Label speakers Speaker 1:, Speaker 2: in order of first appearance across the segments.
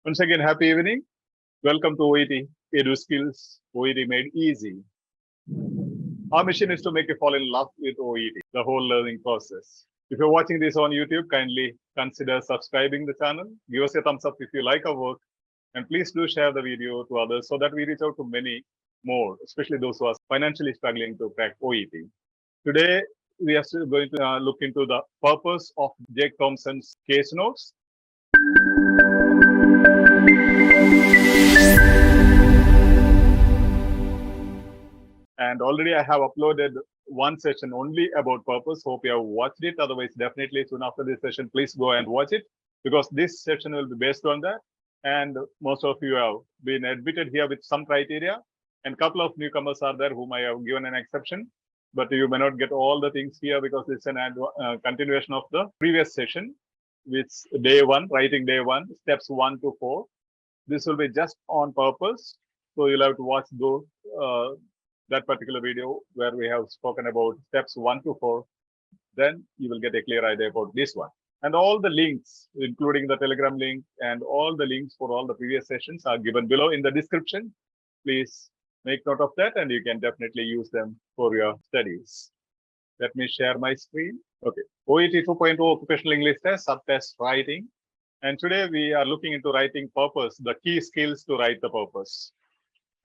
Speaker 1: Once again, happy evening. Welcome to OET, Edu Skills, OET made easy. Our mission is to make you fall in love with OET, the whole learning process. If you're watching this on YouTube, kindly consider subscribing the channel. Give us a thumbs up if you like our work. And please do share the video to others so that we reach out to many more, especially those who are financially struggling to crack OET. Today, we are still going to look into the purpose of Jake Thompson's case notes. And already I have uploaded one session only about purpose. Hope you have watched it. Otherwise, definitely soon after this session, please go and watch it because this session will be based on that. And most of you have been admitted here with some criteria, and a couple of newcomers are there whom I have given an exception. But you may not get all the things here because it's an continuation of the previous session, which day one, writing day one, steps 1 to 4. This will be just on purpose. So you'll have to watch those that particular video where we have spoken about steps 1 to 4. Then you will get a clear idea about this one. And all the links, including the Telegram link and all the links for all the previous sessions are given below in the description. Please make note of that and you can definitely use them for your studies. Let me share my screen. Okay. OET 2.0 Occupational English Test, subtest writing. And today we are looking into writing purpose, the key skills to write the purpose.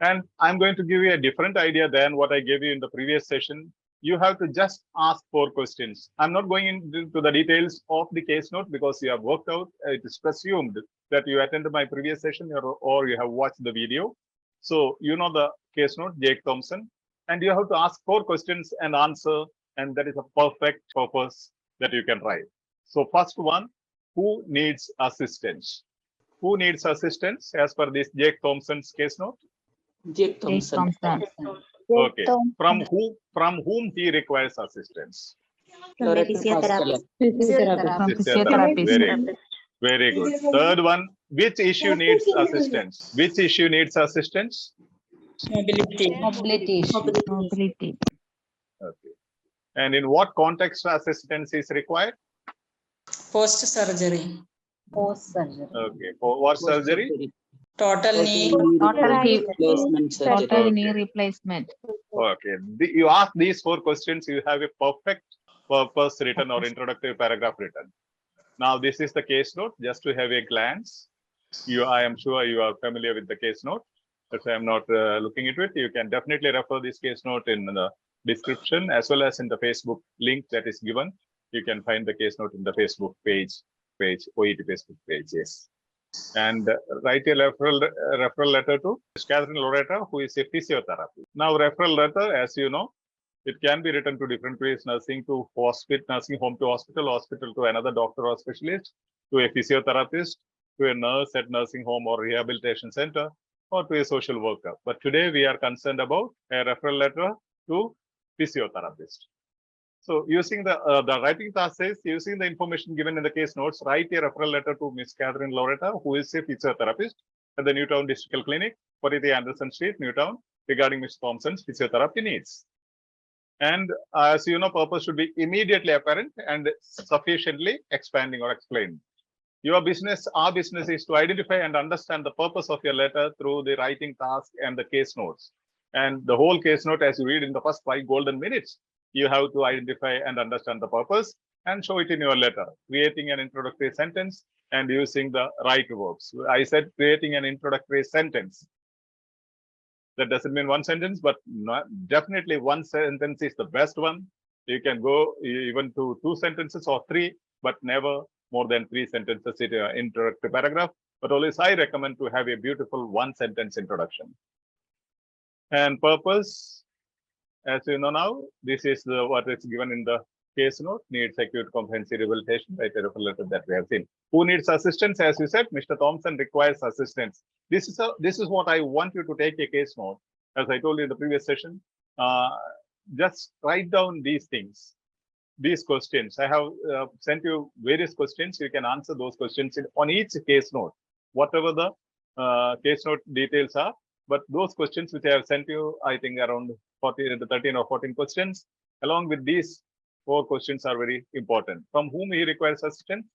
Speaker 1: And I'm going to give you a different idea than what I gave you in the previous session. You have to just ask 4 questions. I'm not going into the details of the case note because you have worked out. It is presumed that you attended my previous session or you have watched the video. So you know the case note, Jake Thompson. And you have to ask 4 questions and answer. And that is a perfect purpose that you can write. So first one, who needs assistance? Who needs assistance as per this Jake Thompson's case note?
Speaker 2: Jake Thompson.
Speaker 1: Okay. From whom he requires assistance?
Speaker 2: Physiotherapist.
Speaker 1: Very good. Third one, which issue needs assistance? Which issue needs assistance?
Speaker 2: Mobility.
Speaker 1: Okay. And in what context assistance is required?
Speaker 3: Post surgery.
Speaker 1: Okay. For what surgery?
Speaker 3: Total knee.
Speaker 2: Total knee replacement.
Speaker 1: Okay. You ask these 4 questions, you have a perfect purpose written or introductory paragraph written. Now, this is the case note. Just to have a glance, I am sure you are familiar with the case note. If I am not looking into it, you can definitely refer this case note in the description as well as in the Facebook link that is given. You can find the case note in the Facebook page, OET Facebook page. Yes. And write a referral letter to Catherine Loretta, who is a physiotherapist. Now, referral letter, as you know, it can be written to different ways: nursing to hospital, nursing home to hospital, hospital to another doctor or specialist, to a physiotherapist, to a nurse at nursing home or rehabilitation center, or to a social worker. But today we are concerned about a referral letter to physiotherapist. So using the writing task says, using the information given in the case notes, write a referral letter to Miss Catherine Loretta, who is a physiotherapist at the Newtown District Clinic, 43 Anderson Street, Newtown, regarding Ms. Thompson's physiotherapy needs. And as you know, purpose should be immediately apparent and sufficiently expanding or explained. Your business, our business, is to identify and understand the purpose of your letter through the writing task and the case notes. And the whole case note, as you read in the first 5 golden minutes, you have to identify and understand the purpose and show it in your letter, creating an introductory sentence and using the right verbs. I said creating an introductory sentence. That doesn't mean one sentence, but definitely one sentence is the best one. You can go even to 2 sentences or 3, but never more than 3 sentences in your introductory paragraph. But always I recommend to have a beautiful 1-sentence introduction. And purpose, as you know now, this is what is given in the case note: needs acute comprehensive rehabilitation, right? A referral letter that we have seen. Who needs assistance? As you said, Mr. Thompson requires assistance. This is what I want you to take a case note. As I told you in the previous session, just write down these things, these questions. I have sent you various questions. You can answer those questions on each case note, whatever the case note details are. But those questions which I have sent you, I think around 13 or 14 questions, along with these 4 questions are very important. From whom he requires assistance?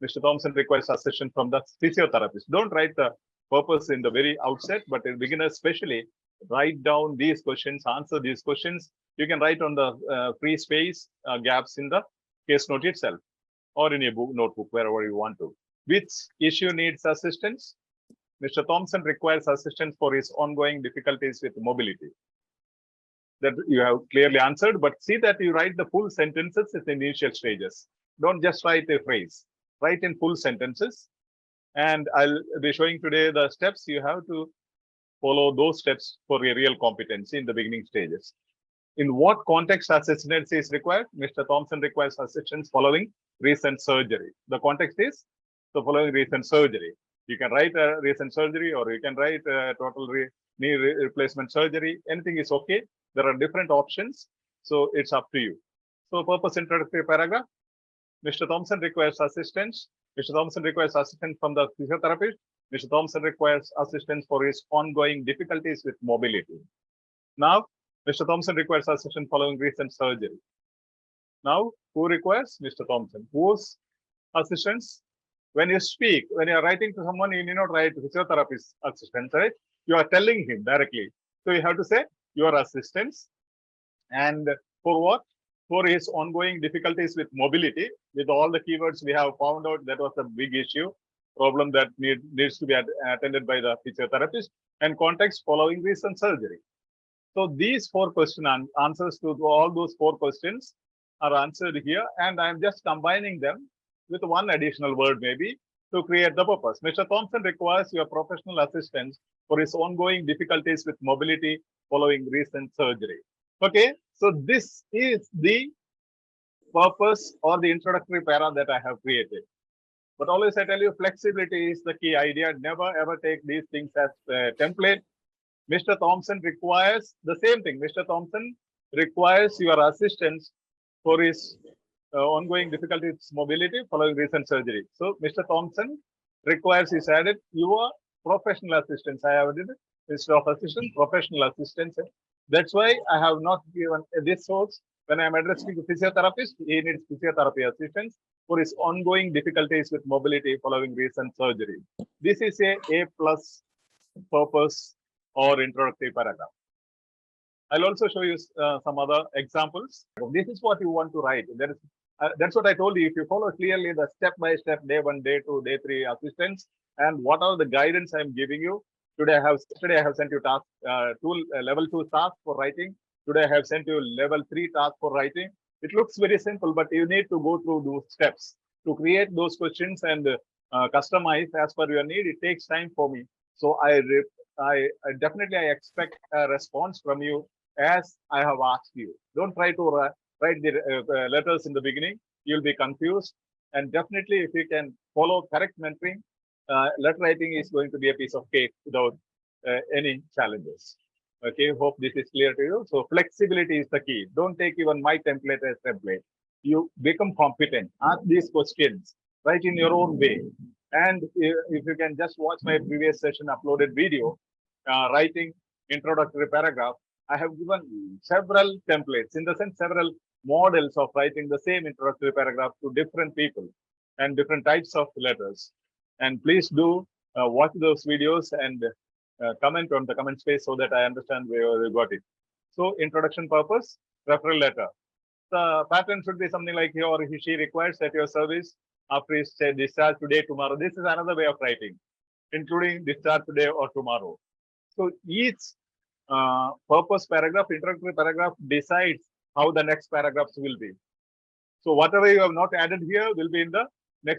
Speaker 1: Mr. Thompson requires assistance from the physiotherapist. Don't write the purpose in the very outset, but in beginners especially, write down these questions, answer these questions. You can write on the free space gaps in the case note itself or in your book, notebook, wherever you want to. Which issue needs assistance? Mr. Thompson requires assistance for his ongoing difficulties with mobility. That you have clearly answered, but see that you write the full sentences in the initial stages. Don't just write a phrase. Write in full sentences. And I'll be showing today the steps you have to follow those steps for a real competency in the beginning stages. In what context assistance is required? Mr. Thompson requires assistance following recent surgery. The context is the following recent surgery. You can write a recent surgery or you can write a total knee replacement surgery. Anything is okay. There are different options. So it's up to you. So purpose introductory paragraph. Mr. Thompson requires assistance. Mr. Thompson requires assistance from the physiotherapist. Mr. Thompson requires assistance for his ongoing difficulties with mobility. Now, Mr. Thompson requires assistance following recent surgery. Now, who requires? Mr. Thompson. Whose assistance? When you speak, when you are writing to someone, you need not write physiotherapist assistance, right? You are telling him directly. So you have to say your assistance. And for what? For his ongoing difficulties with mobility. With all the keywords we have found out, that was a big issue, problem that needs to be attended by the physiotherapist, and context following recent surgery. So these 4 answers to all those 4 questions are answered here, and I am just combining them with one additional word maybe to create the purpose. Mr. Thompson requires your professional assistance for his ongoing difficulties with mobility following recent surgery. Okay, so this is the purpose or the introductory para that I have created. But always I tell you, flexibility is the key idea. Never ever take these things as a template. Mr. Thompson requires the same thing. Mr. Thompson requires your assistance for his ongoing difficulties mobility following recent surgery. So Mr. Thompson requires, is added, your professional assistance. I have added instead of assistant, professional assistance. That's why I have not given this source. When I'm addressing to physiotherapist, he needs physiotherapy assistance for his ongoing difficulties with mobility following recent surgery. This is A plus purpose or introductory paragraph. I'll also show you some other examples. This is what you want to write. That's what I told you. If you follow clearly the step-by-step day 1, day 2, day 3 assistance, and what are the guidance I'm giving you. Yesterday I have sent you task level 2 task for writing. Today I have sent you level 3 task for writing. It looks very simple, but you need to go through those steps to create those questions and customize as per your need. It takes time for me. So I definitely expect a response from you as I have asked you. Don't try to write the letters in the beginning. You'll be confused. And definitely, if you can follow correct mentoring, letter writing is going to be a piece of cake without any challenges. Okay, hope this is clear to you. So flexibility is the key. Don't take even my template as template. You become competent. Ask these questions. Write in your own way. And if you can just watch my previous session uploaded video, writing introductory paragraph, I have given several templates, in the sense several models of writing the same introductory paragraph to different people and different types of letters. And please do watch those videos and comment on the comment space so that I understand where you got it. So introduction purpose, referral letter. The pattern should be something like he or she requires at your service after his discharge today, tomorrow. This is another way of writing, including discharge today or tomorrow. So each purpose paragraph, introductory paragraph decides how the next paragraphs will be. So whatever you have not added here will be in the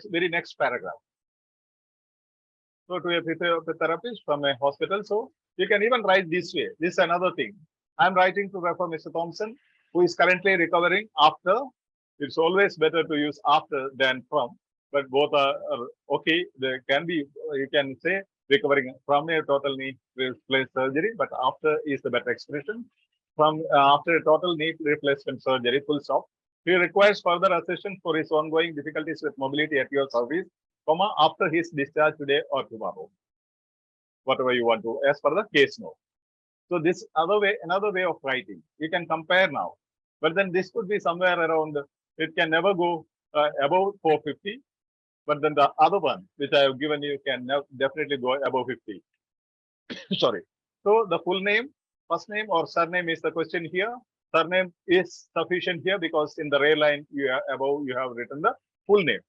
Speaker 1: very next paragraph. So to a physiotherapist from a hospital, so you can even write this way. This is another thing. I'm writing to refer Mr. Thompson, who is currently recovering after. It's always better to use after than from, but both are okay. There can be, you can say recovering from a total knee replacement surgery, but after is the better expression. From after a total knee replacement surgery, full stop. He requires further assistance for his ongoing difficulties with mobility at your service, comma, after his discharge today or tomorrow. Whatever you want to, as per the case note. So this another way of writing. You can compare now, but then this could be somewhere around. It can never go above 450. But then the other one, which I have given you, can definitely go above 50. Sorry. So the full name, first name or surname is the question here. Surname is sufficient here because in the ray line you have above you have written the full name.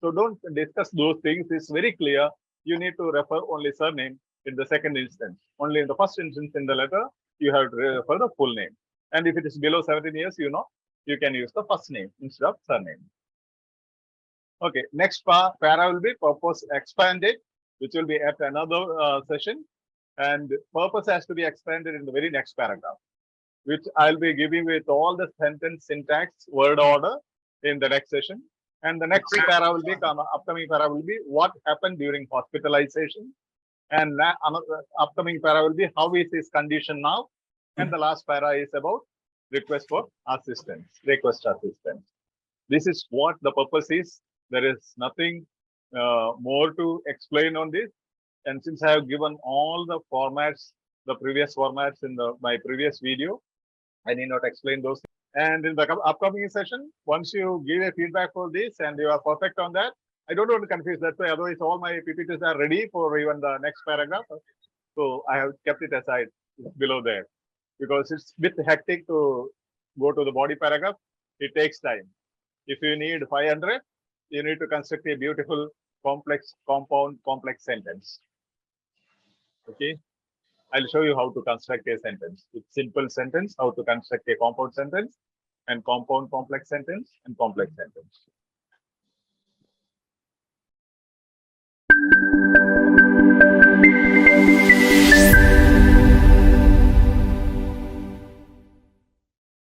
Speaker 1: So don't discuss those things. It's very clear. You need to refer only surname in the second instance. Only in the first instance in the letter you have to refer the full name. And if it is below 17 years, you can use the first name instead of surname. Okay, next para will be purpose expanded, which will be at another session. And purpose has to be expanded in the very next paragraph, which I'll be giving with all the sentence syntax, word order in the next session. And the next para will be, upcoming para will be what happened during hospitalization. And another upcoming para will be how is his condition now. And the last para is about request for assistance, request assistance. This is what the purpose is. There is nothing more to explain on this. And since I have given all the formats, the previous formats in my previous video, I need not explain those. And in the upcoming session, once you give a feedback for this and you are perfect on that, I don't want to confuse that way. Otherwise, all my PPTs are ready for even the next paragraph. So I have kept it aside below there because it's a bit hectic to go to the body paragraph. It takes time. If you need 500, you need to construct a beautiful, complex, compound, complex sentence. Okay. I'll show you how to construct a sentence. It's simple sentence, how to construct a compound sentence and compound complex sentence and complex sentence.